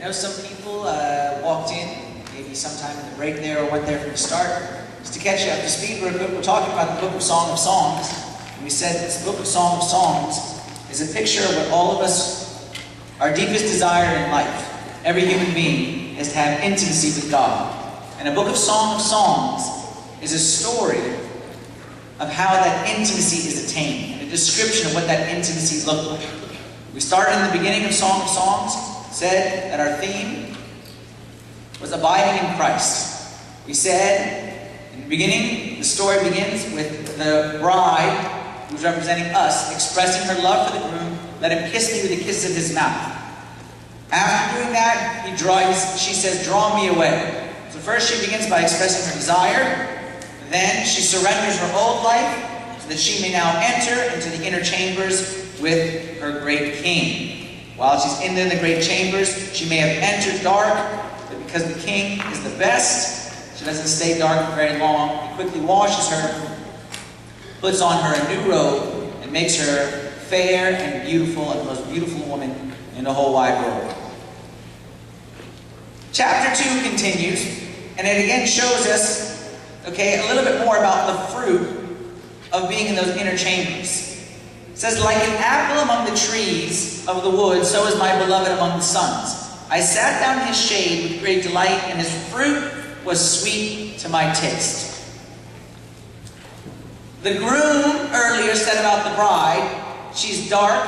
know some people walked in, maybe sometime in the break there or went there from the start. Just to catch you up to speed real quick, we're talking about the book of Song of Songs. And we said this book of Song of Songs is a picture of what all of us, our deepest desire in life, every human being, is to have intimacy with God. And a book of Song of Songs is a story of how that intimacy is attained, and a description of what that intimacy looked like. We started in the beginning of Song of Songs, said that our theme was abiding in Christ. We said, in the beginning, the story begins with the bride, who's representing us, expressing her love for the groom. Let him kiss me with a kiss of his mouth. After doing that, she says, draw me away. So first she begins by expressing her desire. Then she surrenders her old life so that she may now enter into the inner chambers with her great king. While she's in the great chambers, she may have entered dark, but because the king is the best, she doesn't stay dark for very long. He quickly washes her, puts on her a new robe, and makes her fair and beautiful, and the most beautiful woman in the whole wide world. Chapter 2 continues, and it again shows us, a little bit more about the fruit of being in those inner chambers. It says, like an apple among the trees of the wood, so is my beloved among the sons. I sat down in his shade with great delight, and his fruit was sweet to my taste. The groom earlier said about the bride, she's dark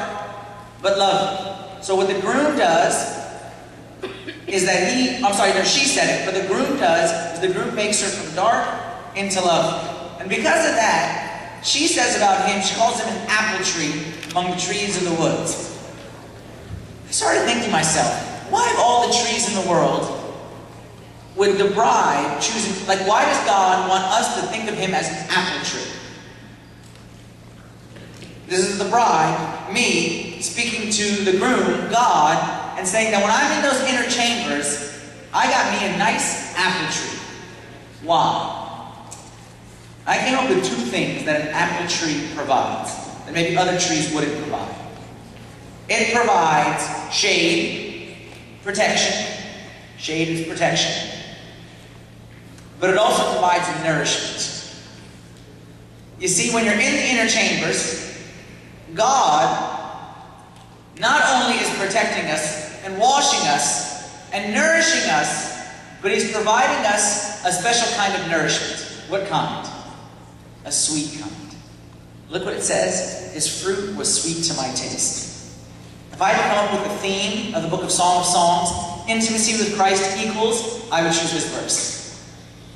but lovely. So what the groom does is that she said it, but the groom does is the groom makes her from dark into love. And because of that, she says about him, she calls him an apple tree among the trees of the woods. I started thinking to myself, why of all the trees in the world would the bride choosing, why does God want us to think of him as an apple tree? This is the bride, me, speaking to the groom, God, and saying that when I'm in those inner chambers, I got me a nice apple tree. Why? I came up with two things that an apple tree provides that maybe other trees wouldn't provide. It provides shade, protection. Shade is protection. But it also provides nourishment. You see, when you're in the inner chambers, God not only is protecting us and washing us and nourishing us, but he's providing us a special kind of nourishment. What kind? A sweet kind. Look what it says. His fruit was sweet to my taste. If I had to come up with the theme of the book of Song of Songs, intimacy with Christ equals, I would choose this verse.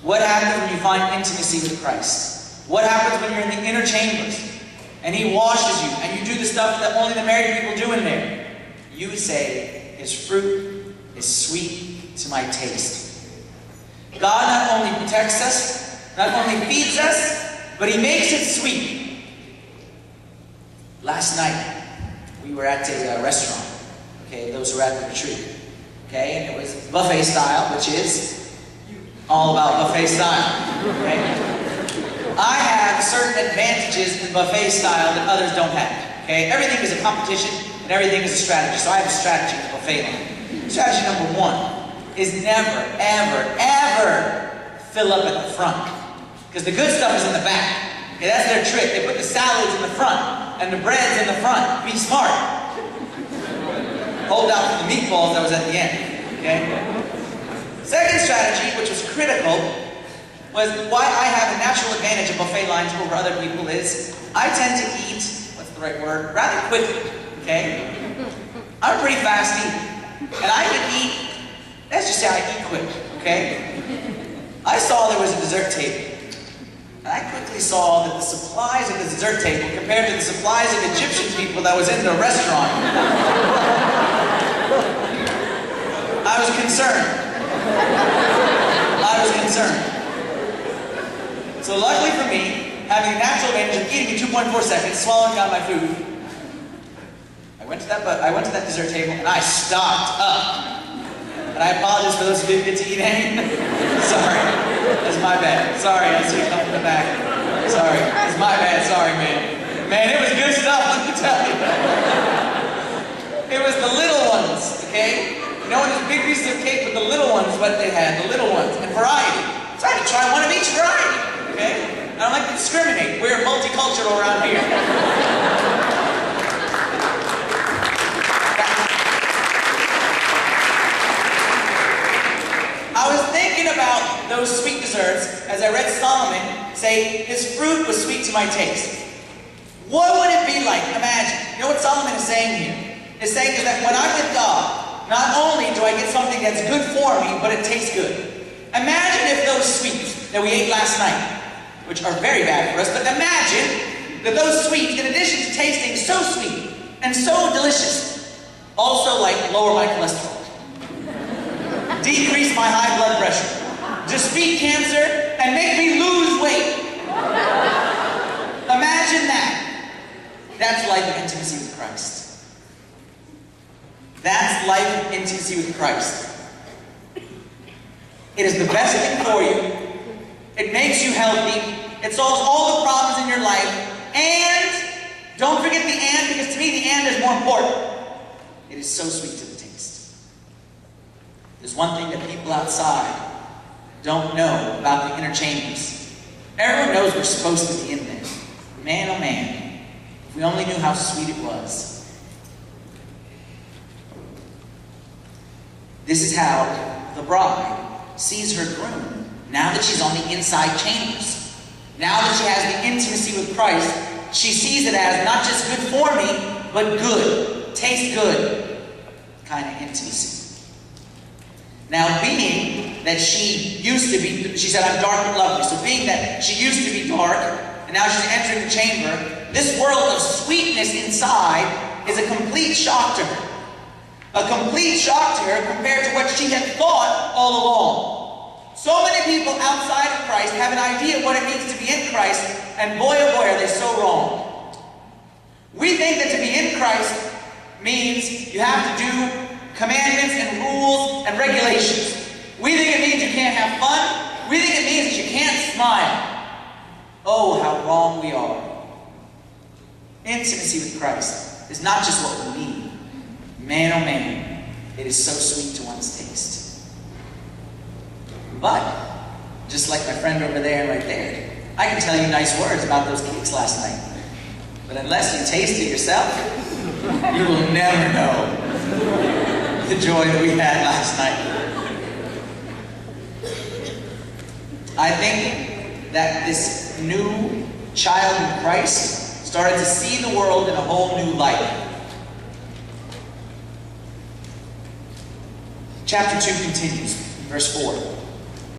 What happens when you find intimacy with Christ? What happens when you're in the inner chambers and he washes you and you do the stuff that only the married people do in there? You say, his fruit is sweet to my taste. God not only protects us, not only feeds us, but he makes it sweet. Last night, we were at a restaurant, those who were at the retreat, and it was buffet style, which is all about buffet style, I have certain advantages in buffet style that others don't have, Everything is a competition, and everything is a strategy, so I have a strategy in the buffet line. Strategy number 1 is never, ever, ever fill up at the front. Because the good stuff is in the back. That's their trick. They put the salads in the front and the breads in the front. Be smart. Hold out for the meatballs that was at the end. Second strategy, which was critical, was why I have a natural advantage of buffet lines over other people is I tend to eat, what's the right word, rather quickly. I'm a pretty fast eater. And I can eat, let's just say I eat quick, I saw there was a dessert table. And I quickly saw that the supplies at the dessert table compared to the supplies of Egyptian people that was in the restaurant, I was concerned. So luckily for me, having a natural advantage of eating in 2.4 seconds, swallowing down my food, I went to that dessert table and I stocked up. And I apologize for those who didn't get to eat any. Sorry. That's my bad. Sorry, I see you coming in the back. Sorry. It's my bad. Sorry, man. Man, it was good stuff, let me tell you. It was the little ones, You know, these big pieces of cake, but the little ones, what they had, the little ones, and variety. So I had to try one of each variety, okay? I don't like to discriminate. We're multicultural around here. I was thinking about those sweet desserts as I read Solomon say, his fruit was sweet to my taste. What would it be like? Imagine. You know what Solomon is saying here? He's saying is that when I'm with God, not only do I get something that's good for me, but it tastes good. Imagine if those sweets that we ate last night, which are very bad for us, but imagine that those sweets, in addition to tasting so sweet and so delicious, also like lower my cholesterol, decrease my high blood pressure, defeat cancer, and make me lose weight. Imagine that. That's life of intimacy with Christ. That's life of intimacy with Christ. It is the best thing for you. It makes you healthy. It solves all the problems in your life. And, don't forget the and, because to me the and is more important. It is so sweet to the taste. There's one thing that people outside don't know about the inner chambers. Everyone knows we're supposed to be in there. Man, oh man. If we only knew how sweet it was. This is how the bride sees her groom now that she's on the inside chambers. Now that she has the intimacy with Christ, she sees it as not just good for me, but good, taste good kind of intimacy. Now, being that she used to be, she said, I'm dark and lovely. So being that she used to be dark, and now she's entering the chamber, this world of sweetness inside is a complete shock to her. A complete shock to her compared to what she had thought all along. So many people outside of Christ have an idea of what it means to be in Christ, and boy oh boy are they so wrong. We think that to be in Christ means you have to do commandments and rules and regulations. We think it means you can't have fun. We think it means that you can't smile. Oh, how wrong we are. Intimacy with Christ is not just what we need. Man, oh man, it is so sweet to one's taste. But, just like my friend over there and right there, I can tell you nice words about those cakes last night. But unless you taste it yourself, you will never know the joy that we had last night. I think that this new child in Christ started to see the world in a whole new light. Chapter 2 continues, verse 4.